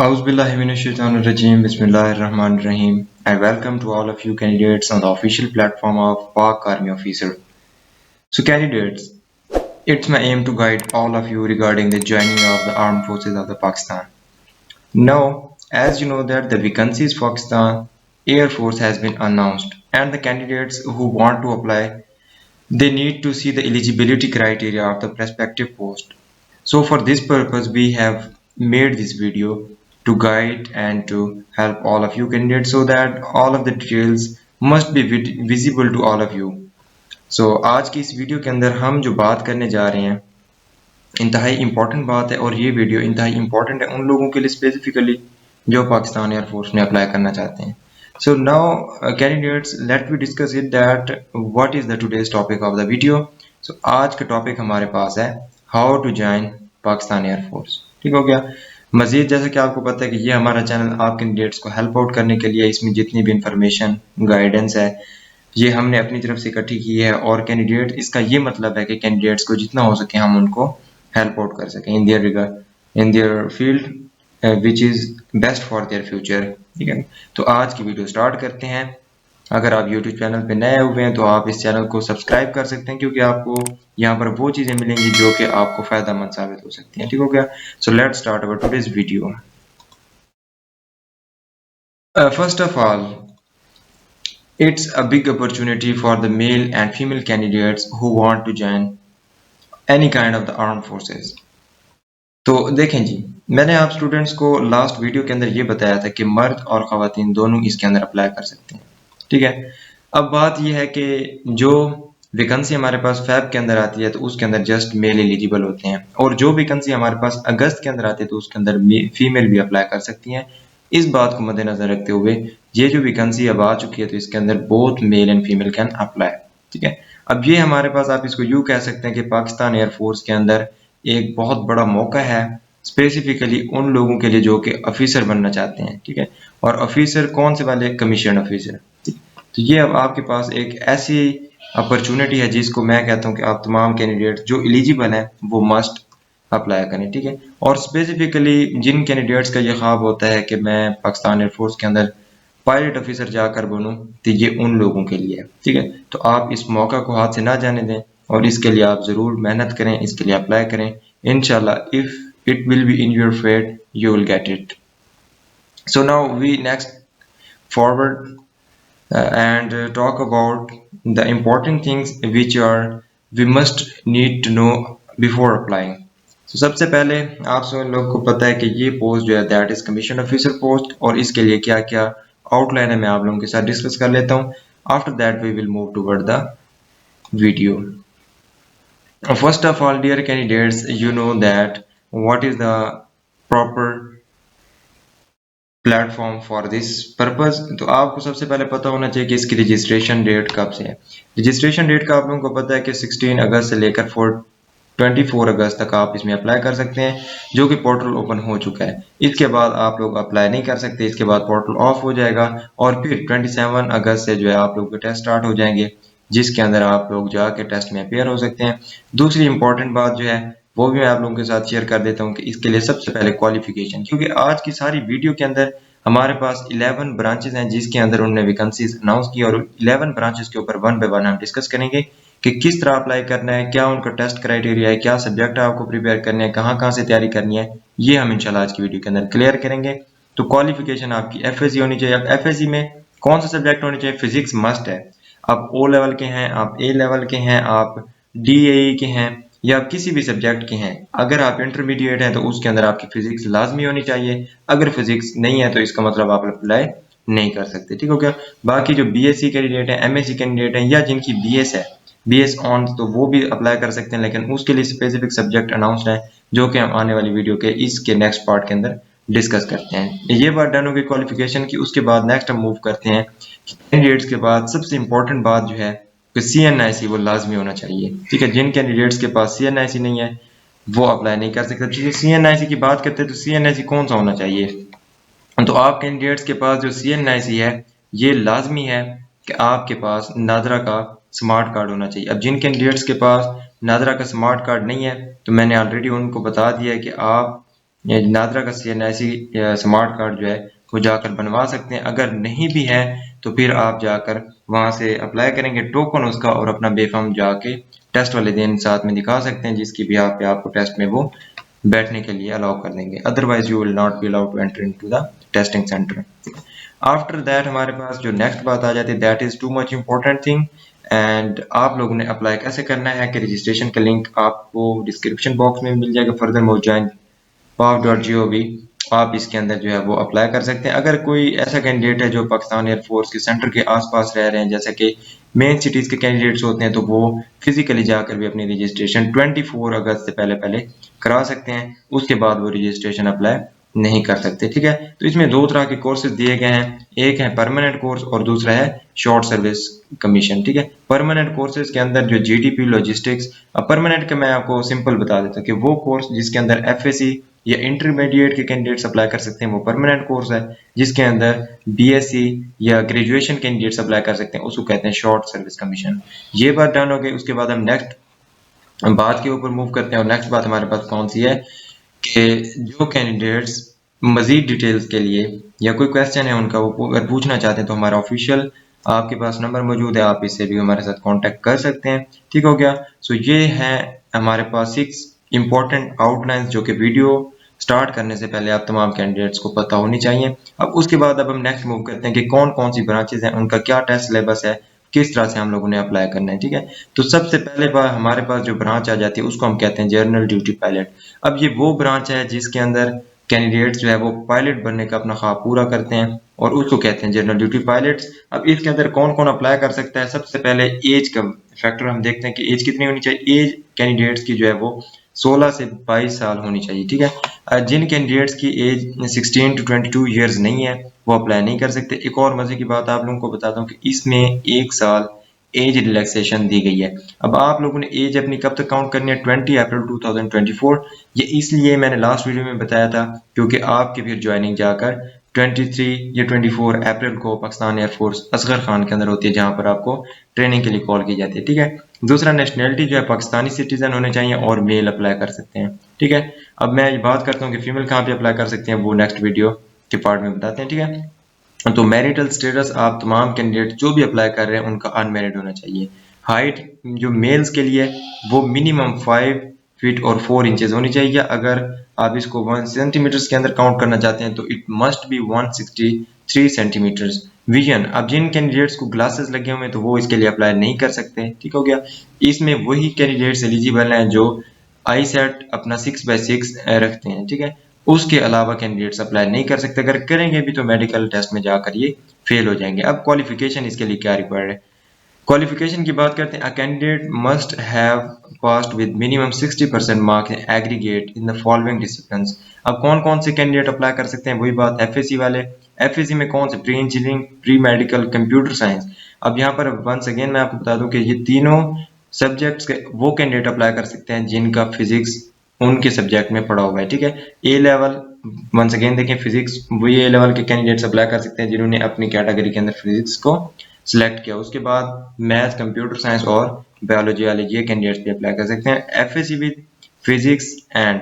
Auzubillahiminash-shaytanir-rajim. Bismillahir-Rahmanir-Rahim. I welcome to all of you candidates on the official platform of Pak Army Officer. So candidates, it's my aim to guide all of you regarding the joining of the armed forces of the Pakistan. Now, as you know that the vacancies Pakistan Air Force has been announced and the candidates who want to apply, they need to see the eligibility criteria of the prospective post. So for this purpose, we have made this video to guide and to help all of you candidates so that all of the details must be visible to all of you. So आज की इस video के अंदर हम जो बात करने जा रहे हैं इंतहाई इम्पोर्टेंट बात है और ये वीडियो इंतहाई इम्पोर्टेंट है उन लोगों के लिए स्पेसिफिकली जो पाकिस्तान एयरफोर्स में अप्लाई करना चाहते हैं. So now candidates, let me discuss it that what is the today's topic of the video. So आज का टॉपिक हमारे पास है how to join Pakistan air force. ठीक हो गया. मजीद जैसा कि आपको पता है कि ये हमारा चैनल आप कैंडिडेट्स को हेल्प आउट करने के लिए इसमें जितनी भी इंफॉर्मेशन गाइडेंस है ये हमने अपनी तरफ से इकट्ठी की है और कैंडिडेट इसका ये मतलब है कि कैंडिडेट्स को जितना हो सके हम उनको हेल्प आउट कर सकें in their field which is best for their future. ठीक है, तो आज की वीडियो स्टार्ट करते हैं. अगर आप YouTube चैनल पे नए हुए हैं तो आप इस चैनल को सब्सक्राइब कर सकते हैं क्योंकि आपको यहाँ पर वो चीज़ें मिलेंगी जो कि आपको फ़ायदेमंद साबित हो सकती हैं. ठीक हो गया. So let's start our today's video. First of all, it's a big opportunity for the male and female candidates who want to join any kind of the armed forces. तो देखें जी, मैंने आप स्टूडेंट्स को लास्ट वीडियो के अंदर ये बताया था कि मर्द और ख़वातीन दोनों इसके अंदर अप्लाई कर सकते हैं. ठीक है, अब बात यह है कि जो वैकेंसी हमारे पास फ़ैब के अंदर आती है तो उसके अंदर जस्ट मेल एलिजिबल होते हैं और जो वैकेंसी हमारे पास अगस्त के अंदर आती है तो उसके अंदर फीमेल भी अप्लाई कर सकती हैं. इस बात को मद्देनजर रखते हुए ये जो वैकेंसी अब आ चुकी है तो इसके अंदर both male and female can apply. ठीक है, अब ये हमारे पास आप इसको यूँ कह सकते हैं कि पाकिस्तान एयरफोर्स के अंदर एक बहुत बड़ा मौका है स्पेसिफिकली उन लोगों के लिए जो कि ऑफिसर बनना चाहते हैं. ठीक है, और ऑफिसर कौन से वाले? Commission officer. तो ये अब आपके पास एक ऐसी अपॉर्चुनिटी है जिसको मैं कहता हूँ कि आप तमाम कैंडिडेट जो एलिजिबल हैं वो मस्ट अप्लाई करें. ठीक है, और स्पेसिफिकली जिन कैंडिडेट्स का ये ख्वाब होता है कि मैं पाकिस्तान एयरफोर्स के अंदर पायलट ऑफिसर जाकर बनूं तो ये उन लोगों के लिए है. ठीक है, तो आप इस मौका को हाथ से ना जाने दें और इसके लिए आप ज़रूर मेहनत करें, इसके लिए अप्लाई करें. इंशाल्लाह if it will be in your fate you will get it. So now we next forward and talk about the important things which we must need to know before applying. So सबसे पहले आप सब लोग को पता है कि ये पोस्ट जो है that is commission officer post और इसके लिए क्या क्या आउटलाइन है मैं आप लोगों के साथ डिस्कस कर लेता हूँ. After that we will move toward the video. First of all dear candidates, you know that what is the proper platform for this purpose. तो आपको सबसे पहले पता होना चाहिए कि इसकी रजिस्ट्रेशन डेट कब से है. रजिस्ट्रेशन डेट का आप लोगों को पता है कि 16 अगस्त से लेकर 24 अगस्त तक आप इसमें अप्लाई कर सकते हैं जो कि पोर्टल ओपन हो चुका है. इसके बाद आप लोग अप्लाई नहीं कर सकते, इसके बाद पोर्टल ऑफ हो जाएगा और फिर 27 अगस्त से जो है आप लोग के टेस्ट स्टार्ट हो जाएंगे जिसके अंदर आप लोग जाके टेस्ट में अपेयर हो सकते हैं. दूसरी इंपॉर्टेंट बात जो है वो भी मैं आप लोगों के साथ शेयर कर देता हूँ कि इसके लिए सबसे पहले क्वालिफिकेशन, क्योंकि आज की सारी वीडियो के अंदर हमारे पास 11 ब्रांचेस हैं जिसके अंदर उन्होंने वैकेंसीज अनाउंस की और 11 ब्रांचेस के ऊपर वन बाय वन हम डिस्कस करेंगे कि किस तरह अप्लाई करना है, क्या उनका टेस्ट क्राइटेरिया है, क्या सब्जेक्ट आपको प्रिपेयर करने हैं, कहाँ से तैयारी करनी है, ये हम इंशाल्लाह आज की वीडियो के अंदर क्लियर करेंगे. तो क्वालिफिकेशन आपकी एफएससी होनी चाहिए. अब एफएससी में कौन सा सब्जेक्ट होने चाहिए? फिजिक्स मस्ट है. आप ओ लेवल के हैं, आप ए लेवल के हैं, आप DAE के हैं या किसी भी सब्जेक्ट के हैं. अगर आप इंटरमीडिएट हैं तो उसके अंदर आपकी फिजिक्स लाजमी होनी चाहिए. अगर फिजिक्स नहीं है तो इसका मतलब आप अप्लाई नहीं कर सकते. ठीक हो गया. बाकी जो BSc कैंडिडेट है, MSc कैंडिडेट है या जिनकी BS है, BS ऑन, तो वो भी अप्लाई कर सकते हैं लेकिन उसके लिए स्पेसिफिक सब्जेक्ट अनाउंसड है जो कि हम आने वाली वीडियो के इसके नेक्स्ट पार्ट के अंदर डिस्कस करते हैं. ये बात डन होगी क्वालिफिकेशन की. उसके बाद नेक्स्ट हम मूव करते हैं कैंडिडेट्स के बाद सबसे इंपॉर्टेंट बात जो है कि CNIC वो लाजमी होना चाहिए. ठीक है, जिन कैंडिडेट्स के पास CNIC नहीं है वो अप्लाई नहीं कर सकते. ठीक है, CNIC की बात करते हैं तो CNIC कौन सा होना चाहिए? तो आप कैंडिडेट्स के पास जो CNIC है ये लाजमी है कि आपके पास नादरा का स्मार्ट कार्ड होना चाहिए. अब जिन कैंडिडेट्स के पास नादरा का स्मार्ट कार्ड नहीं है तो मैंने ऑलरेडी उनको बता दिया है कि आप या नादरा का CNIC स्मार्ट कार्ड जो है वो जाकर बनवा सकते हैं। अगर नहीं भी है तो फिर आप जाकर वहां से अप्लाई करेंगे टोकन उसका और अपना बेफाम जाके टेस्ट वाले दिन साथ में दिखा सकते हैं, जिसकी भी आप पे आपको टेस्ट में वो बैठने के लिए अलाउ कर देंगे। Otherwise you will not be allowed to enter into the testing centre. After that हमारे पास जो नेक्स्ट बात आ जाती है, that is too much important thing. And आप लोगों ने अप्लाई कैसे करना है कि रजिस्ट्रेशन का लिंक आपको डिस्क्रिप्शन बॉक्स में मिल जाएगा। फर्दर मोर ज्वाइन paf.gov, आप इसके अंदर जो है वो अप्लाई कर सकते हैं। अगर कोई ऐसा कैंडिडेट है जो पाकिस्तान एयरफोर्स के सेंटर के आसपास रह रहे हैं, जैसे कि मेन सिटीज़ के कैंडिडेट्स होते हैं, तो वो फिजिकली जाकर भी अपनी रजिस्ट्रेशन 24 अगस्त से पहले पहले करा सकते हैं। उसके बाद वो रजिस्ट्रेशन अप्लाई नहीं कर सकते। ठीक है, तो इसमें दो तरह के कोर्सेज दिए गए हैं, एक है परमानेंट कोर्स और दूसरा है शॉर्ट सर्विस कमीशन। ठीक है, परमानेंट कोर्सेज के अंदर जो GDP लॉजिस्टिक्स, अब परमानेंट का मैं आपको सिंपल बता देता हूँ कि वो कोर्स जिसके अंदर FSC या इंटरमीडिएट के कैंडिडेट्स अप्लाई कर सकते हैं वो परमानेंट कोर्स है। जिसके अंदर BSc या ग्रेजुएशन कैंडिडेट्स अप्लाई कर सकते हैं उसको कहते हैं शॉर्ट सर्विस कमीशन। ये बात डन हो गई, उसके बाद हम नेक्स्ट बात के ऊपर मूव करते हैं। और नेक्स्ट बात हमारे पास कौन सी है कि जो कैंडिडेट्स मजीद डिटेल्स के लिए या कोई क्वेश्चन है उनका वो अगर पूछना चाहते हैं तो हमारा ऑफिशियल आपके पास नंबर मौजूद है, आप इससे भी हमारे साथ कांटेक्ट कर सकते हैं। ठीक हो गया। सो ये है हमारे पास 6 इंपॉर्टेंट आउटलाइंस जो कि वीडियो स्टार्ट करने से पहले आप तमाम कैंडिडेट्स को पता होनी चाहिए। अब उसके बाद अब हम नेक्स्ट मूव करते हैं कि कौन कौन सी ब्रांचेज हैं, उनका क्या टेस्ट सिलेबस है, किस तरह से हम लोगों ने अप्लाई करना है। ठीक है, तो सबसे पहले बार हमारे पास जो ब्रांच आ जाती है उसको हम कहते हैं जनरल ड्यूटी पायलट। अब ये वो ब्रांच है जिसके अंदर कैंडिडेट्स जो है वो पायलट बनने का अपना ख्वाब पूरा करते हैं और उसको कहते हैं जनरल ड्यूटी पायलट्स। अब इसके अंदर कौन कौन अप्लाई कर सकता है, सबसे पहले एज का फैक्टर हम देखते हैं कि एज कितनी होनी चाहिए। एज कैंडिडेट्स की जो है वो 16 से 22 साल होनी चाहिए। ठीक है, जिन कैंडिडेट्स की एज 16 to 22 ईयर्स नहीं है वो अप्लाई नहीं कर सकते। एक और मजे की बात आप लोगों को बताता हूँ कि इसमें 1 साल एज रिलैक्सेशन दी गई है। अब आप लोगों ने एज अपनी कब तक काउंट करनी है, 20 अप्रैल 2024। ये इसलिए मैंने लास्ट वीडियो में बताया था क्योंकि आपकी फिर ज्वाइनिंग जाकर 23 या 24 अप्रैल को पाकिस्तान एयरफोर्स असगर खान के अंदर होती है, जहां पर आपको ट्रेनिंग के लिए कॉल की जाती है। ठीक है, दूसरा नेशनैलिटी जो है पाकिस्तानी सिटीजन होने चाहिए और मेल अप्लाई कर सकते हैं। ठीक है, अब मैं ये बात करता हूँ कि फीमेल कहाँ पे अप्लाई कर सकते हैं, वो नेक्स्ट वीडियो के पार्ट में बताते हैं। ठीक है, तो मैरिटल स्टेटस आप तमाम कैंडिडेट जो भी अप्लाई कर रहे हैं उनका अनमैरिड होना चाहिए। हाइट जो मेल्स के लिए वो मिनिमम 5 फीट और 4 इंचेस होनी चाहिए। अगर आप इसको 1 सेंटीमीटर्स के अंदर काउंट करना चाहते हैं तो it must be 163 centimetres. Vision, अब जिन कैंडिडेट्स को ग्लासेस लगे हुए हैं तो वो इसके लिए अप्लाई नहीं कर सकते। ठीक हो गया, इसमें वही कैंडिडेट्स एलिजिबल हैं जो आई सेट अपना 6/6 रखते हैं। ठीक है, उसके अलावा कैंडिडेट्स अप्लाई नहीं कर सकते। अगर करेंगे भी तो मेडिकल टेस्ट में जाकर ये फेल हो जाएंगे। अब क्वालिफिकेशन इसके लिए क्या रिक्वायर्ड है, क्वालिफिकेशन की बात करते हैं। A candidate must have passed with minimum 60% marks in aggregate in the following disciplines. अब कौन कौन से कैंडिडेट अप्लाई कर सकते हैं, वही बात FSC वाले। FSC में कौन से, pre engineering, pre medical, computer science. अब यहाँ पर वंस अगेन मैं आपको बता दूं कि ये तीनों सब्जेक्ट्स के वो कैंडिडेट अप्लाई कर सकते हैं जिनका फिजिक्स उनके सब्जेक्ट में पढ़ा हुआ है। ठीक है, ए लेवल, वंस अगेन देखें फिजिक्स, वही ए लेवल के कैंडिडेट्स अप्लाई कर सकते हैं जिन्होंने अपनी कैटेगरी के अंदर फिजिक्स को सिलेक्ट किया। उसके बाद मैथ, कंप्यूटर साइंस और बायोलॉजी वाले ये कैंडिडेट्स भी अप्लाई कर सकते हैं। FSC with physics and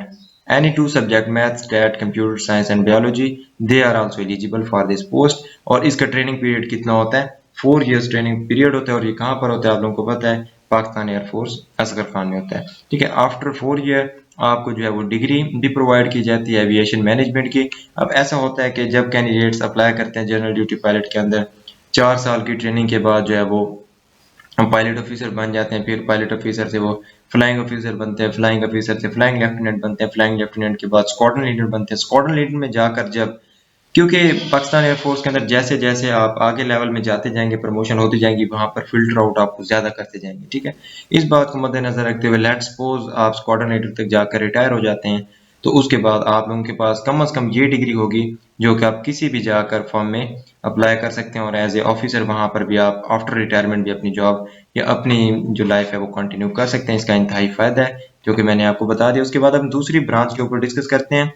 any two subject math, stat, computer science and biology, they are also eligible for this post। और इसका ट्रेनिंग पीरियड कितना होता है, 4 years ट्रेनिंग पीरियड होता है। और ये कहाँ पर होता है आप लोगों को पता है, पाकिस्तान एयरफोर्स असगर खान में होता है। ठीक है, आफ्टर 4 ईयर आपको जो है वो डिग्री भी प्रोवाइड की जाती है एविएशन मैनेजमेंट की। अब ऐसा होता है कि जब कैंडिडेट्स अप्लाई करते हैं जनरल ड्यूटी पायलट के अंदर 4 साल की ट्रेनिंग के बाद जो है वो पायलट ऑफिसर बन जाते हैं। फिर पायलट ऑफिसर से वो फ्लाइंग ऑफिसर बनते हैं, फ्लाइंग ऑफिसर से फ्लाइंग लेफ्टिनेंट बनते हैं, फ्लाइंग लेफ्टिनेंट के बाद स्क्वाड्रन लीडर बनते हैं। स्क्वाड्रन लीडर में जाकर जब, क्योंकि पाकिस्तान एयरफोर्स के अंदर जैसे जैसे आप आगे लेवल में जाते जाएंगे, प्रमोशन होती जाएंगी, वहां पर फिल्टर आउट आपको ज्यादा करते जाएंगे। ठीक है, इस बात को मद्देनजर रखते हुए लेट्स सपोज आप स्क्वाड्रन लीडर तक जाकर रिटायर हो जाते हैं, तो उसके बाद आप लोगों के पास कम से कम ये डिग्री होगी जो कि आप किसी भी जाकर फॉर्म में अप्लाई कर सकते हैं और एज ए ऑफिसर वहां पर भी आप आफ्टर रिटायरमेंट भी अपनी जॉब या अपनी जो लाइफ है वो कंटिन्यू कर सकते हैं। इसका इंतहाई फायदा है जो कि मैंने आपको बता दिया। उसके बाद हम दूसरी ब्रांच के ऊपर डिस्कस करते हैं।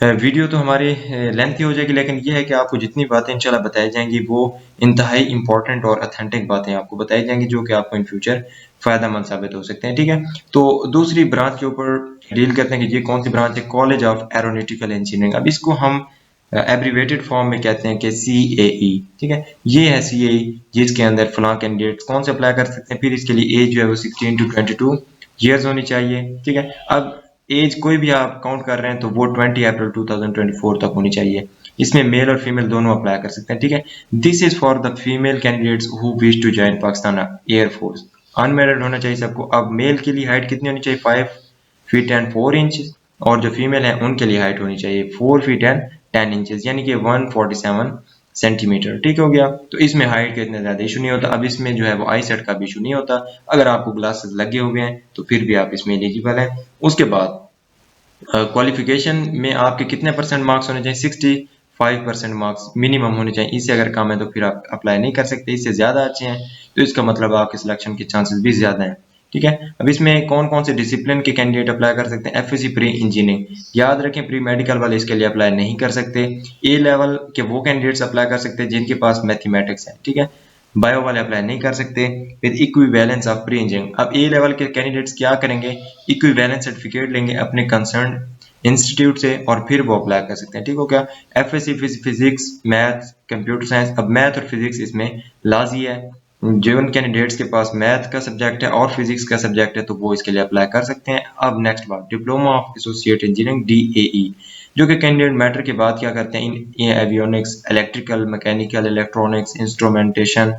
वीडियो तो हमारी लेंथी हो जाएगी, लेकिन ये है कि आपको जितनी बातें इंशाल्लाह बताई जाएंगी वो इंतहाई इंपॉर्टेंट और अथेंटिक बातें आपको बताई जाएंगी, जो कि आपको इन फ्यूचर फ़ायदेमंद साबित हो सकते हैं। ठीक है, तो दूसरी ब्रांच के ऊपर डील करते हैं कि ये कौन सी ब्रांच है, कॉलेज ऑफ एरोनॉटिकल इंजीनियरिंग। अब इसको हम एब्रीवेटेड फॉर्म में कहते हैं कि CAE। ठीक है, ये है CAE, जिसके अंदर फलां कैंडिडेट कौन से अप्लाई कर सकते हैं। फिर इसके लिए एज जो है वो 16 to 22 ईयर्स होनी चाहिए। ठीक है, अब एज कोई भी आप काउंट कर रहे हैं तो वो 20 अप्रैल 2024 तक होनी चाहिए। इसमें मेल और फीमेल दोनों अप्लाई कर सकते हैं। ठीक है, this is for the female candidates who wish to join Pakistan air force. Unmarried होना चाहिए सबको। अब मेल के लिए हाइट कितनी होनी चाहिए, 5 फीट एंड 4 इंच, और जो फीमेल है उनके लिए हाइट होनी चाहिए 4 फीट एंड 10 इंचेस, यानी कि 147 सेंटीमीटर। ठीक हो गया, तो इसमें हाइट का इतना ज्यादा इशू नहीं होता। अब इसमें जो है वो आई सेट का भी इशू नहीं होता। अगर आपको ग्लासेस लगे हुए हैं तो फिर भी आप इसमें एलिजिबल हैं। उसके बाद क्वालिफिकेशन में आपके कितने परसेंट मार्क्स होने चाहिए, 65% मार्क्स मिनिमम होने चाहिए। इससे अगर कम है तो फिर आप अप्लाई नहीं कर सकते। इससे ज़्यादा अच्छे हैं तो इसका मतलब आपके सिलेक्शन के चांसेस भी ज़्यादा हैं। ठीक है, अब इसमें कौन कौन से डिसिप्लिन के कैंडिडेट अप्लाई कर सकते हैं, FSC प्री इंजीनियरिंग। याद रखें, प्री मेडिकल वाले इसके लिए अप्लाई नहीं कर सकते। A लेवल के वो कैंडिडेट्स अप्लाई कर सकते हैं जिनके पास मैथमेटिक्स है। ठीक है, बायो वाले अप्लाई नहीं कर सकते। फिर इक्विवेलेंस ऑफ प्री इंजीनियरिंग, अब A लेवल के कैंडिडेट्स क्या करेंगे, इक्विवेलेंस सर्टिफिकेट लेंगे अपने कंसर्न इंस्टीट्यूट से और फिर वो अप्लाई कर सकते हैं। ठीक हो गया, FSC physics, math, computer science. अब मैथ और फिजिक्स इसमें लाजी है। जो उन कैंडिडेट्स के पास मैथ का सब्जेक्ट है और फिजिक्स का सब्जेक्ट है तो वो इसके लिए अप्लाई कर सकते हैं। अब नेक्स्ट बात, diploma of associate engineering DAE, जो कि कैंडिडेट मैटर के बाद क्या करते हैं, इन avionics, electrical, mechanical, electronics, instrumentation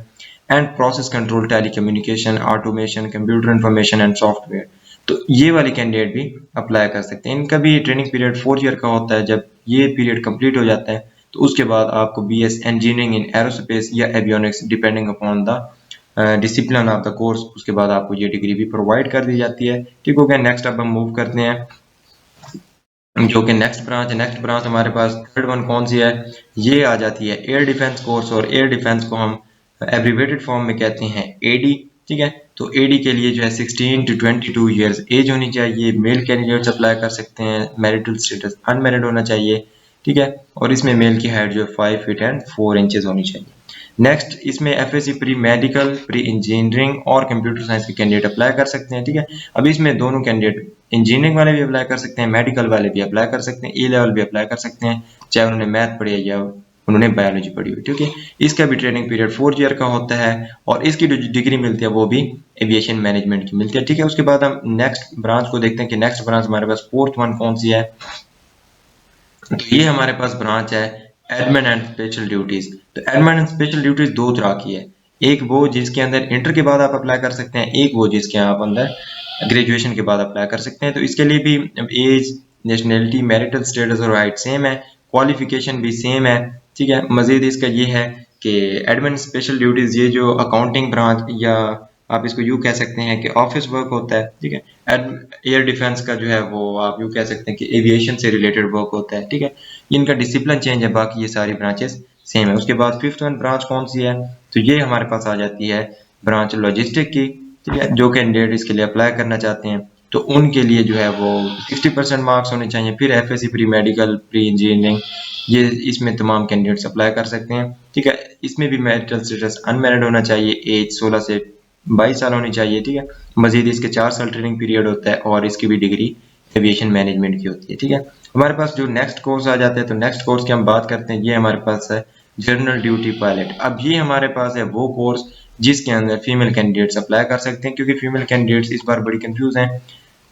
and process control, telecommunication, automation, computer information and software. तो ये वाले कैंडिडेट भी अप्लाई कर सकते हैं। इनका भी ट्रेनिंग पीरियड 4 ईयर का होता है। जब ये पीरियड कंप्लीट हो जाता है तो उसके बाद आपको BS इंजीनियरिंग इन एरोस्पेस या avionics, depending upon the discipline of the course, उसके बाद आपको ये डिग्री भी प्रोवाइड कर दी जाती है। ठीक हो गया, नेक्स्ट अब हम मूव करते हैं जो कि नेक्स्ट ब्रांच है। नेक्स्ट ब्रांच हमारे पास थर्ड वन कौन सी है, ये आ जाती है एयर डिफेंस कोर्स, और एयर डिफेंस को हम एब्रीवेटेड फॉर्म में कहते हैं AD। ठीक है, तो AD के लिए जो है 16 to 22 ईयर्स एज होनी चाहिए। मेल कैंडिडेट्स अप्लाई कर सकते हैं। मैरिटल स्टेटस अनमैरिड होना चाहिए। ठीक है, और इसमें मेल की हाइट जो है 5 फीट एंड 4 इंचेस होनी चाहिए। नेक्स्ट, इसमें FSC pre medical, pre engineering और कंप्यूटर साइंस के कैंडिडेट अप्लाई कर सकते हैं। ठीक है, अब इसमें दोनों कैंडिडेट इंजीनियरिंग वाले भी अप्लाई कर सकते हैं, मेडिकल वाले भी अप्लाई कर सकते हैं, A लेवल भी अप्लाई कर सकते हैं, चाहे उन्होंने मैथ पढ़ी है या उन्होंने बायोलॉजी पढ़ी हुई। ठीक है, इसका भी ट्रेनिंग पीरियड 4 ईयर का होता है और इसकी जो डिग्री मिलती है वो भी एविएशन मैनेजमेंट की मिलती है। ठीक है, उसके बाद हम नेक्स्ट ब्रांच को देखते हैं कि नेक्स्ट ब्रांच हमारे पास फोर्थ वन कौन सी है। तो ये हमारे पास ब्रांच है एडमिन एंड स्पेशल ड्यूटीज। तो एडमिन एंड स्पेशल ड्यूटीज दो तरह की है, एक वो जिसके अंदर इंटर के बाद आप अप्लाई कर सकते हैं, एक वो जिसके आप अंदर ग्रेजुएशन के बाद अप्लाई कर सकते हैं। तो इसके लिए भी एज, नेशनैलिटी, मैरिटल स्टेटस और हाइट सेम है, क्वालिफिकेशन भी सेम है। ठीक है, मजीद इसका ये है कि एडमिन स्पेशल ड्यूटीज, ये जो अकाउंटिंग ब्रांच या आप इसको यूँ कह सकते हैं कि ऑफिस वर्क होता है। ठीक है, एयर डिफेंस का जो है वो आप यूँ कह सकते हैं कि एविएशन से रिलेटेड वर्क होता है। ठीक है, इनका डिसिप्लिन चेंज है, बाकी ये सारी ब्रांचेस सेम है। उसके बाद फिफ्थ वन ब्रांच कौन सी है, तो ये हमारे पास आ जाती है ब्रांच लॉजिस्टिक की। ठीक है, जो कैंडिडेट इसके लिए अप्लाई करना चाहते हैं तो उनके लिए जो है वो 60% मार्क्स होने चाहिए। फिर FSC pre medical, pre engineering, ये इसमें तमाम कैंडिडेट्स अप्लाई कर सकते हैं। ठीक है, इसमें भी मैरिटल स्टेटस अनमैरिड होना चाहिए, एज 16 से 22 साल होनी चाहिए। ठीक है, मजीद इसके 4 साल ट्रेनिंग पीरियड होता है और इसकी भी डिग्री एविएशन मैनेजमेंट की होती है। ठीक है, हमारे पास जो नेक्स्ट कोर्स आ जाते हैं तो नेक्स्ट कोर्स की हम बात करते हैं, ये हमारे पास है जनरल ड्यूटी पायलट। अब ये हमारे पास है वो कोर्स जिसके अंदर फीमेल कैंडिडेट्स अप्लाई कर सकते हैं, क्योंकि फीमेल कैंडिडेट्स इस बार बड़ी कंफ्यूज हैं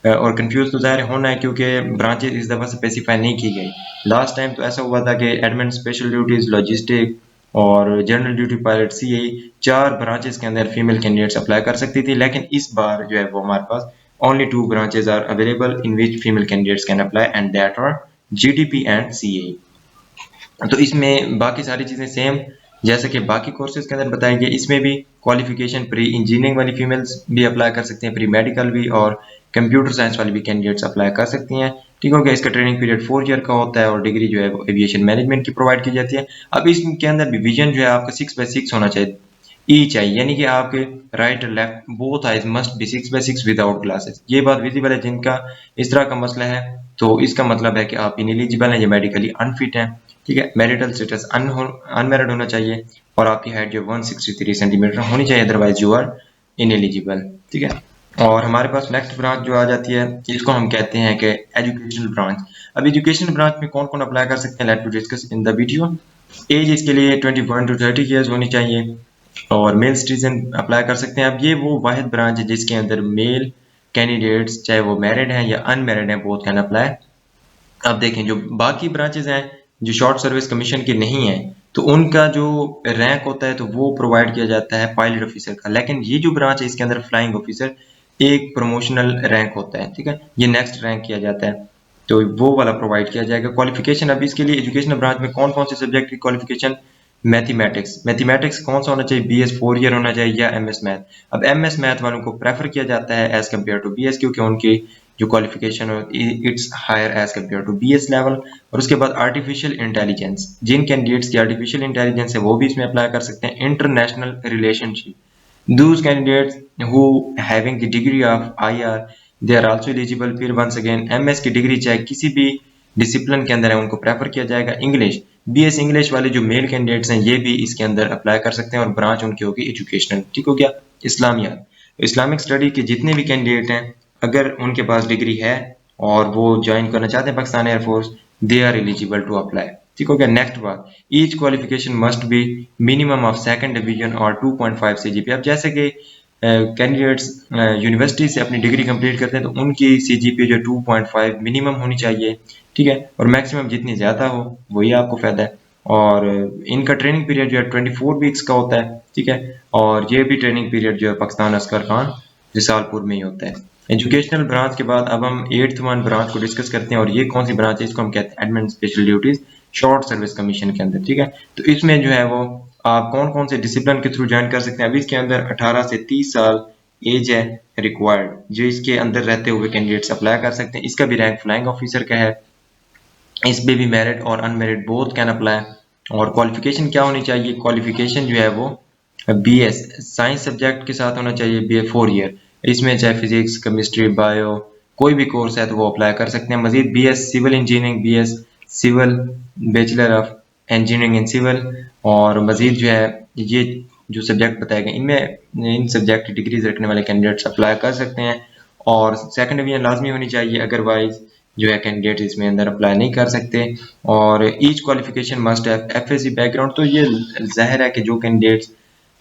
और कंफ्यूज तो ज़ाहिर होना है क्योंकि ब्रांचेस इस दफ़ा स्पेसिफाई नहीं की गई। लास्ट टाइम तो ऐसा हुआ था कि एडमिन, स्पेशल ड्यूटीज, लॉजिस्टिक और general duty pilot CAE, 4 branches के अंदर फीमेल कैंडिडेट्स अप्लाई कर सकती थी, लेकिन इस बार जो है वो हमारे पास only 2 branches are available in which female candidates can apply and that are GDP and CAE। तो इसमें बाकी सारी चीज़ें सेम जैसे कि बाकी कोर्सेज के अंदर बताई गई, इसमें भी क्वालिफिकेशन प्री इंजीनियरिंग वाली फीमेल्स भी अप्लाई कर सकती हैं, प्री मेडिकल भी, और कंप्यूटर साइंस वाली भी कैंडिडेट्स अप्लाई कर सकती हैं। ठीक हो गया, इसका ट्रेनिंग पीरियड 4 ईयर का होता है और डिग्री जो है वो एविएशन मैनेजमेंट की प्रोवाइड की जाती है। अब इसके अंदर भी विजन जो है आपका 6/6 होना चाहिए, ईच आई, यानी कि आपके राइट और left both eyes must be 6/6 without glasses. ये बात विजिबल है जिनका इस तरह का मसला है तो इसका मतलब है कि आप इनएलिजिबल हैं या मेडिकली अनफिट हैं। ठीक है, मैरिटल स्टेटस अनमैरिड होना चाहिए और आपकी हाइट जो 163 सेंटीमीटर होनी चाहिए, अदरवाइज यू आर इनएलिजिबल। ठीक है, और हमारे पास नेक्स्ट ब्रांच जो आ जाती है इसको हम कहते हैं कि एजुकेशनल ब्रांच। अब एजुकेशनल ब्रांच में कौन कौन अप्लाई कर सकते हैं, let to discuss in the video. Age इसके लिए 21 to 30 ईयर्स होनी चाहिए और मेल सिटीजन अप्लाई कर सकते हैं। अब ये वो वाहिद ब्रांच है जिसके अंदर मेल कैंडिडेट्स चाहे वो मैरिड हैं या अनमैरिड हैं बोथ कैन अप्लाई। अब देखें जो बाकी ब्रांचेस हैं जो शॉर्ट सर्विस कमीशन के नहीं है तो उनका जो रैंक होता है तो वो प्रोवाइड किया जाता है पायलट ऑफिसर का, लेकिन ये जो ब्रांच है इसके अंदर फ्लाइंग ऑफिसर एक प्रमोशनल रैंक होता है। ठीक है, ये नेक्स्ट रैंक किया जाता है तो वो वाला प्रोवाइड किया जाएगा। क्वालिफिकेशन अब इसके लिए एजुकेशनल ब्रांच में कौन कौन से सब्जेक्ट की क्वालिफिकेशन, मैथमेटिक्स कौन सा होना चाहिए, BS 4 ईयर होना चाहिए या MS मैथ। अब MS मैथ वालों को प्रेफर किया जाता है एज कम्पेयर टू BS क्योंकि उनकी जो qualification its higher as compared to BS level. और उसके बाद आर्टिफिशियल इंटेलिजेंस, जिन कैंडिडेट्स की आर्टिफिशियल इंटेलिजेंस है वो भी इसमें अप्लाई कर सकते हैं। International relationship, those candidates who having the degree of IR they are also eligible। फिर once again MS की डिग्री चाहे किसी भी डिसिप्लिन के अंदर है उनको प्रेफर किया जाएगा। इंग्लिश, BS इंग्लिश वाले जो मेल कैंडिडेट्स हैं ये भी इसके अंदर अप्लाई कर सकते हैं और ब्रांच उनकी होगी एजुकेशनल। ठीक हो गया। इस्लामियात, इस्लामिक स्टडी के जितने भी कैंडिडेट हैं अगर उनके पास डिग्री है और वो ज्वाइन करना चाहते हैं Pakistan air force, they are eligible to apply. ठीक हो गया। नेक्स्ट बात, each qualification must be minimum of second division और 2.5 CGPA। अब जैसे कि कैंडिडेट्स यूनिवर्सिटी से अपनी डिग्री कंप्लीट करते हैं तो उनकी CGPA जो 2.5 मिनिमम होनी चाहिए। ठीक है, और मैक्सिमम जितनी ज़्यादा हो वही आपको फ़ायदा है। और इनका ट्रेनिंग पीरियड जो है 24 वीक्स का होता है। ठीक है, और ये भी ट्रेनिंग पीरियड जो है पाकिस्तान अस्कर खान रिसालपुर में ही होता है। एजुकेशनल ब्रांच के बाद अब हम 8th वन ब्रांच को डिस्कस करते हैं और ये कौन सी ब्रांच है, इसको हम कहते हैं admin special duties short service commission के अंदर। ठीक है, तो इसमें जो है वो आप कौन कौन से डिसिप्लिन के थ्रू ज्वाइन कर सकते हैं। अभी इसके अंदर 18 से 30 साल एज है रिक्वायर्ड, जो इसके अंदर रहते हुए कैंडिडेट्स अप्लाई कर सकते हैं। इसका भी रैंक फ्लाइंग ऑफिसर का है। इस पे भी मैरिड और अनमेरिड बोथ कैन अप्लाई। और क्वालिफिकेशन क्या होनी चाहिए, क्वालिफिकेशन जो है वो BS साइंस सब्जेक्ट के साथ होना चाहिए, BA 4 ईयर। इसमें चाहे फिजिक्स केमिस्ट्री बायो कोई भी कोर्स है तो वो अप्लाई कर सकते हैं। मजीद BS civil engineering, BS civil, bachelor of engineering in civil और मजीद जो है ये जो सब्जेक्ट बताए गए इनमें इन सब्जेक्ट की डिग्रीज रखने वाले कैंडिडेट्स अप्लाई कर सकते हैं। और सेकंड डिवीजन लाजमी होनी चाहिए, अदरवाइज जो है कैंडिडेट इसमें अंदर अप्लाई नहीं कर सकते। और each qualification must have FSC background. तो ये जाहिर है कि जो कैंडिडेट्स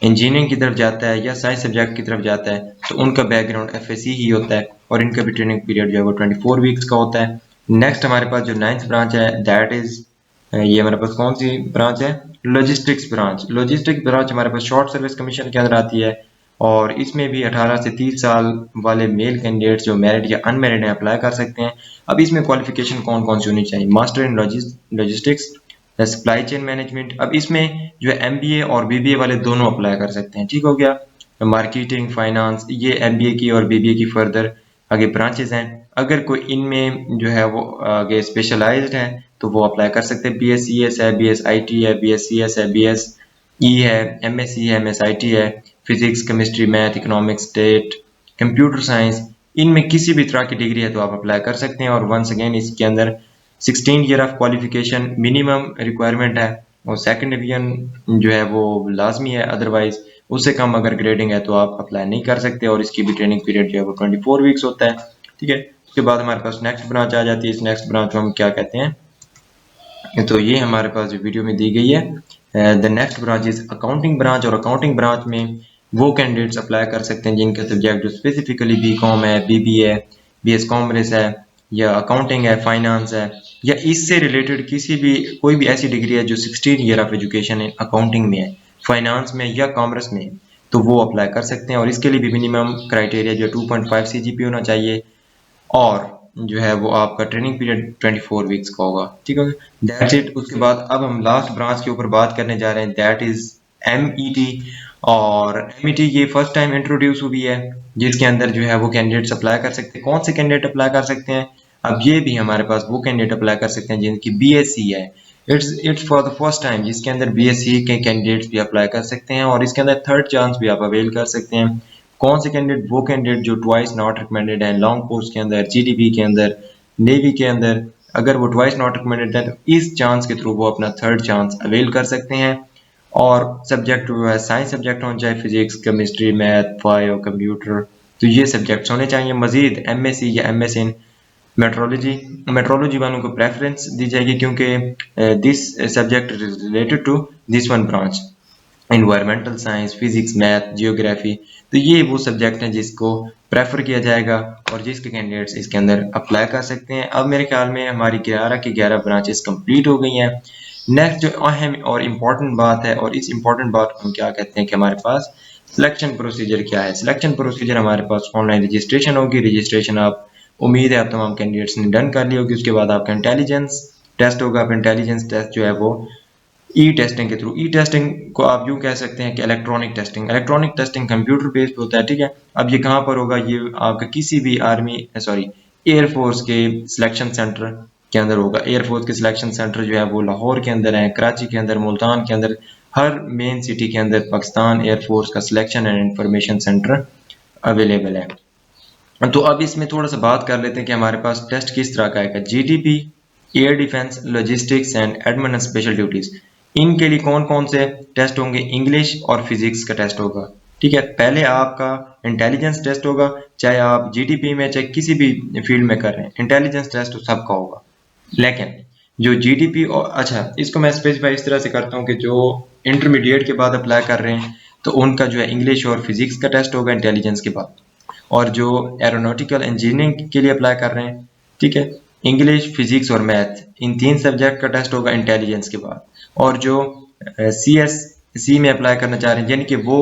इंजीनियरिंग की तरफ जाता है या साइंस सब्जेक्ट की तरफ जाता है तो उनका बैकग्राउंड FSC ही होता है और इनका भी ट्रेनिंग पीरियड जो है वो 24 वीक्स का होता है। नेक्स्ट हमारे पास जो 9th ब्रांच है दैट इज ये हमारे पास कौन सी ब्रांच है, लॉजिस्टिक्स ब्रांच। लॉजिस्टिक्स ब्रांच हमारे पास शॉर्ट सर्विस कमीशन के अंदर आती है और इसमें भी 18 से 30 साल वाले मेल कैंडिडेट्स जो मैरिड या अनमैरिड हैं अप्लाई कर सकते हैं। अब इसमें क्वालिफिकेशन कौन कौन सी होनी चाहिए, master in logistics, supply chain management. अब इसमें जो है MBA और BBA वाले दोनों अप्लाई कर सकते हैं। ठीक हो गया। मार्केटिंग, फाइनेंस, ये MBA की और BBA की फर्दर आगे ब्रांचेस हैं। अगर कोई इनमें जो है वो आगे स्पेशलाइज्ड है तो वो अप्लाई कर सकते हैं। BSCS है, BSIT है, BSCS है, BSE है, MSc है, MSIT है, physics chemistry math economics state computer science, इनमें किसी भी तरह की डिग्री है तो आप अप्लाई कर सकते हैं। और वंस अगेन इसके अंदर 16 year of qualification minimum requirement है और सेकंड डिवीजन जो है वो लाजमी है, अदरवाइज उससे कम अगर ग्रेडिंग है तो आप अप्लाई नहीं कर सकते। और इसकी भी ट्रेनिंग पीरियड जो है वो 24 वीक्स होता है। ठीक है, उसके बाद हमारे पास नेक्स्ट ब्रांच आ जाती है। इस नेक्स्ट ब्रांच को हम क्या कहते हैं, तो ये हमारे पास जो वीडियो में दी गई है the next branch is accounting branch. और अकाउंटिंग ब्रांच में वो कैंडिडेट्स अप्लाई कर सकते हैं जिनका सब्जेक्ट जो स्पेसिफिकली BCom है, BBA है, BS कॉमर्स है या अकाउंटिंग है, फाइनेंस है या इससे रिलेटेड किसी भी कोई भी ऐसी डिग्री है जो 16 ईयर ऑफ एजुकेशन है अकाउंटिंग में है, फाइनेंस में या कॉमर्स में, तो वो अप्लाई कर सकते हैं। और इसके लिए भी मिनिमम क्राइटेरिया जो 2.5 CGPA होना चाहिए और जो है वो आपका ट्रेनिंग पीरियड 24 वीक्स का होगा। ठीक है, दैट्स इट। उसके बाद अब हम लास्ट ब्रांच के ऊपर बात करने जा रहे हैं, दैट इज MET। और MET ये फर्स्ट टाइम इंट्रोड्यूस हुई है जिसके अंदर जो है वो कैंडिडेट्स अप्लाई कर सकते हैं। कौन से कैंडिडेट अप्लाई कर सकते हैं, अब ये भी हमारे पास वो कैंडिडेट अप्लाई कर सकते हैं जिनकी BSc है। It's for the first time जिसके अंदर BSc के कैंडिडेट्स भी अप्लाई कर सकते हैं और इसके अंदर थर्ड चांस भी आप अवेल कर सकते हैं। कौन से कैंडिडेट, वो कैंडिडेट जो ट्वाइस नॉट रिकमेंडेड है लॉन्ग कोर्स के अंदर, GDP के अंदर नेवी के अंदर अगर वो ट्वाइस नॉट रिकमेंडेड है तो इस चांस के थ्रू वो अपना थर्ड चांस अवेल कर सकते हैं। और सब्जेक्ट जो है साइंस सब्जेक्ट होने चाहे physics, chemistry, math, bio, computer, तो ये सब्जेक्ट्स होने चाहिए। मजीद एमएससी या एमएस इन मेट्रोलॉजी वालों को प्रेफरेंस दी जाएगी क्योंकि this subject related to this one branch, environmental science, physics, math, geography, तो ये वो सब्जेक्ट हैं जिसको प्रेफर किया जाएगा और जिसके कैंडिडेट्स इसके अंदर अप्लाई कर सकते हैं। अब मेरे ख्याल में हमारी 11 की 11 ब्रांचेस कंप्लीट हो गई हैं। नेक्स्ट जो अहम और इम्पॉर्टेंट बात है, और इस इम्पॉर्टेंट बात को हम क्या कहते हैं कि हमारे पास सिलेक्शन प्रोसीजर क्या है। सिलेक्शन प्रोसीजर हमारे पास ऑनलाइन रजिस्ट्रेशन होगी। रजिस्ट्रेशन आप उम्मीद है आप तमाम कैंडिडेट्स ने डन कर ली होगी। उसके बाद आपका इंटेलिजेंस टेस्ट होगा। आप इंटेलिजेंस टेस्ट जो है वो ई टेस्टिंग के थ्रू, ई टेस्टिंग को आप यूँ कह सकते हैं कि इलेक्ट्रॉनिक टेस्टिंग कंप्यूटर बेस्ड होता है, ठीक है। अब ये कहाँ पर होगा, ये आपका किसी भी एयरफोर्स के सिलेक्शन सेंटर के अंदर होगा। एयरफोर्स के सिलेक्शन सेंटर जो है वो लाहौर के अंदर है, कराची के अंदर, मुल्तान के अंदर, हर मेन सिटी के अंदर पाकिस्तान एयरफोर्स का selection and information centre available है। तो अब इसमें थोड़ा सा बात कर लेते हैं कि हमारे पास टेस्ट किस तरह का है। GDP, air defence, logistics and admin special duties, इनके लिए कौन कौन से टेस्ट होंगे? इंग्लिश और फिजिक्स का टेस्ट होगा, ठीक है। पहले आपका इंटेलिजेंस टेस्ट होगा, चाहे आप जीडीपी में चाहे किसी भी फील्ड में कर रहे हैं, इंटेलिजेंस टेस्ट तो सबका होगा। लेकिन जो जीडीपी और अच्छा, इसको मैं स्पेसिफाई इस तरह से करता हूँ कि जो इंटरमीडिएट के बाद अप्लाई कर रहे हैं तो उनका जो है इंग्लिश और फिजिक्स का टेस्ट होगा इंटेलिजेंस के बाद। और जो एरोनॉटिकल इंजीनियरिंग के लिए अप्लाई कर रहे हैं, ठीक है, इंग्लिश, फिजिक्स और मैथ, इन 3 सब्जेक्ट का टेस्ट होगा इंटेलिजेंस के बाद। और जो CSC में अप्लाई करना चाह रहे हैं, यानी कि वो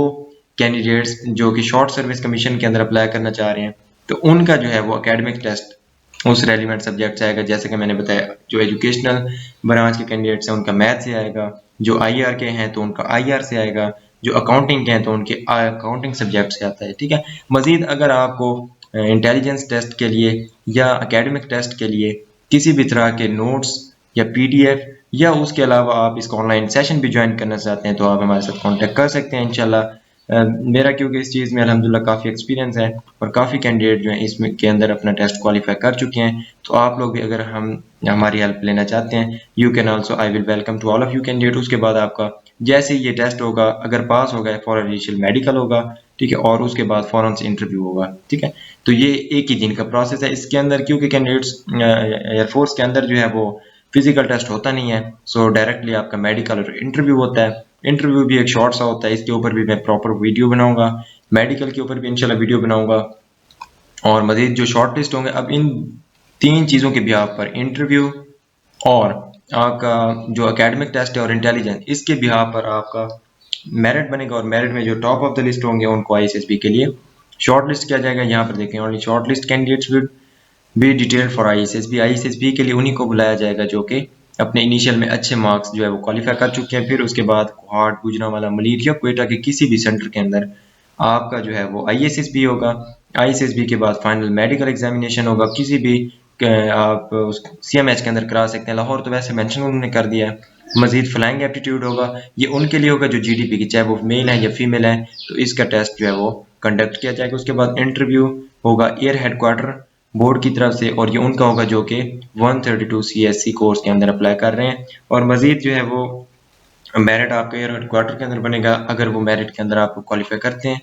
कैंडिडेट्स जो कि शॉर्ट सर्विस कमीशन के अंदर अप्लाई करना चाह रहे हैं, तो उनका जो है वो एकेडमिक टेस्ट उस रेलिवेंट सब्जेक्ट से आएगा। जैसे कि मैंने बताया, जो एजुकेशनल ब्रांच के कैंडिडेट्स हैं उनका मैथ से आएगा, जो IR के हैं तो उनका IR से आएगा, जो अकाउंटिंग के हैं तो उनके अकाउंटिंग सब्जेक्ट से आता है, ठीक है। मजीद अगर आपको इंटेलिजेंस टेस्ट के लिए या एकेडमिक टेस्ट के लिए किसी भी तरह के नोट्स या PDF या उसके अलावा आप इसका ऑनलाइन सेशन भी ज्वाइन करना चाहते हैं तो आप हमारे साथ कांटेक्ट कर सकते हैं इंशाल्लाह। मेरा क्योंकि इस चीज़ में अल्हम्दुलिल्लाह काफ़ी एक्सपीरियंस है और काफ़ी कैंडिडेट जो हैं इसमें के अंदर अपना टेस्ट क्वालिफाई कर चुके हैं, तो आप लोग भी अगर हमारी हेल्प लेना चाहते हैं, you can also, I will welcome to all of you candidate. उसके बाद आपका जैसे ये टेस्ट होगा, अगर पास हो गए फॉर इनिशियल मेडिकल होगा, ठीक है, और उसके बाद फौरन से इंटरव्यू होगा, ठीक है। तो ये एक ही दिन का प्रोसेस है। इसके अंदर क्योंकि कैंडिडेट्स एयरफोर्स के अंदर जो है वो फिजिकल टेस्ट होता नहीं है, सो डायरेक्टली आपका मेडिकल और इंटरव्यू होता है। इंटरव्यू भी एक शॉर्ट सा होता है, इसके ऊपर भी मैं प्रॉपर वीडियो बनाऊंगा, मेडिकल के ऊपर भी इंशाल्लाह वीडियो बनाऊंगा। और मजीद जो शॉर्ट लिस्ट होंगे, अब इन 3 चीज़ों के बिहाफ पर, इंटरव्यू और आपका जो एकेडमिक टेस्ट है और इंटेलिजेंस, इसके बिहाफ पर आपका मेरिट बनेगा। और मेरिट में जो टॉप ऑफ द लिस्ट होंगे उनको ISSB के लिए शॉर्ट लिस्ट किया जाएगा। यहाँ पर देखें, only short list candidates will be detailed for ISSB के लिए उन्हीं को बुलाया जाएगा जो कि अपने इनिशियल में अच्छे मार्क्स जो है वो क्वालिफाई कर चुके हैं। फिर उसके बाद कोहाट, गुजरांवाला, मलीर या क्वेटा के किसी भी सेंटर के अंदर आपका जो है वो ISSB होगा। ISSB के बाद फाइनल मेडिकल एग्जामिनेशन होगा, किसी भी आप CMH के अंदर करा सकते हैं। लाहौर तो वैसे मेंशन उन्होंने कर दिया है। मजीद फ्लाइंग एप्टीट्यूड होगा, ये उनके लिए होगा जो GDP की, चाहे वो मेल है या फीमेल है, तो इसका टेस्ट जो है वो कंडक्ट किया जाएगा। उसके बाद इंटरव्यू होगा एयर हेडक्वार्टर बोर्ड की तरफ से, और ये उनका होगा जो कि 132 CSC कोर्स के अंदर अप्लाई कर रहे हैं। और मजीद जो है वो मेरिट आपके एयर हेडक्वार्टर के अंदर बनेगा। अगर वो मेरिट के अंदर आप क्वालिफाई करते हैं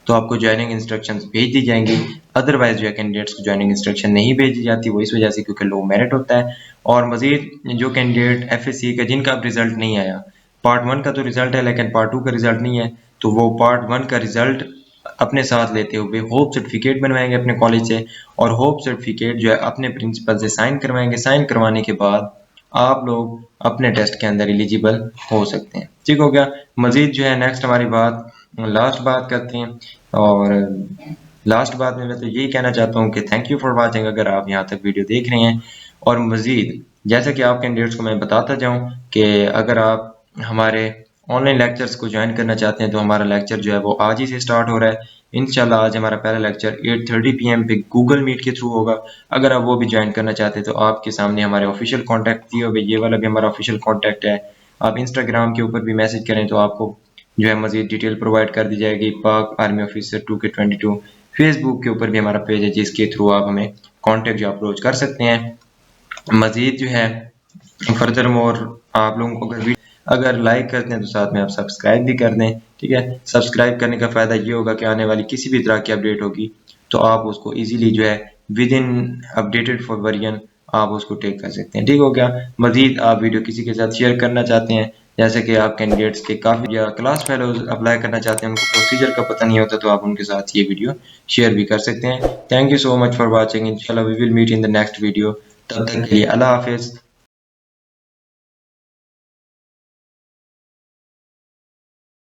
तो आपको ज्वाइनिंग इंस्ट्रक्शंस भेज दी जाएंगी। अदरवाइज जो है कैंडिडेट्स को ज्वाइनिंग इंस्ट्रक्शन नहीं भेजी जाती, वो इस वजह से क्योंकि लो मेरिट होता है। और मजीद जो कैंडिडेट FSC का जिनका अब रिजल्ट नहीं आया, पार्ट 1 का तो रिजल्ट है लेकिन पार्ट 2 का रिजल्ट नहीं है, तो वो पार्ट 1 का रिजल्ट अपने साथ लेते हुए होप सर्टिफिकेट बनवाएंगे अपने कॉलेज से, और होप सर्टिफिकेट जो है अपने प्रिंसिपल से साइन करवाएंगे। साइन करवाने के बाद आप लोग अपने टेस्ट के अंदर एलिजिबल हो सकते हैं, ठीक हो गया। मजीद जो है नेक्स्ट हमारी लास्ट बात करते हैं। और लास्ट बात में मैं तो यही कहना चाहता हूँ कि थैंक यू फॉर वाचिंग, अगर आप यहाँ तक वीडियो देख रहे हैं। और मजीद जैसे कि आप कैंडिडेट्स को मैं बताता जाऊँ कि अगर आप हमारे ऑनलाइन लेक्चर्स को ज्वाइन करना चाहते हैं तो हमारा लेक्चर जो है वो आज ही से स्टार्ट हो रहा है इंशाल्लाह। आज हमारा पहला लेक्चर 8:30 PM पे गूगल मीट के थ्रू होगा। अगर आप वो भी ज्वाइन करना चाहते हैं तो आपके सामने हमारे ऑफिशियल कॉन्टैक्ट दिए हुए, ये वाला भी हमारा ऑफिशियल कॉन्टैक्ट है। आप इंस्टाग्राम के ऊपर भी मैसेज करें तो आपको जो है मजीद डिटेल प्रोवाइड कर दी जाएगी, पाक आर्मी ऑफिसर 2K22। फेसबुक के ऊपर भी हमारा पेज है जिसके थ्रू आप हमें कॉन्टेक्ट या अप्रोच कर सकते हैं। मज़ीद जो है फर्दर मोर आप लोगों को अगर लाइक करते हैं तो साथ में आप सब्सक्राइब भी कर दें। ठीक है, सब्सक्राइब करने का फ़ायदा ये होगा कि आने वाली किसी भी तरह की अपडेट होगी तो आप उसको इजीली जो है with in updated for version आप उसको टेक कर सकते हैं। ठीक हो गया। मज़ीद आप वीडियो किसी के साथ शेयर करना चाहते हैं, जैसे कि आप कैंडिडेट्स के काफ़ी या क्लास फेलोज अप्लाई करना चाहते हैं, उनको प्रोसीजर का पता नहीं होता, तो आप उनके साथ ये वीडियो शेयर भी कर सकते हैं। Thank you so much for watching. इंशाल्लाह we will meet in the next video. तब तक के लिए अल्लाह हाफिज़।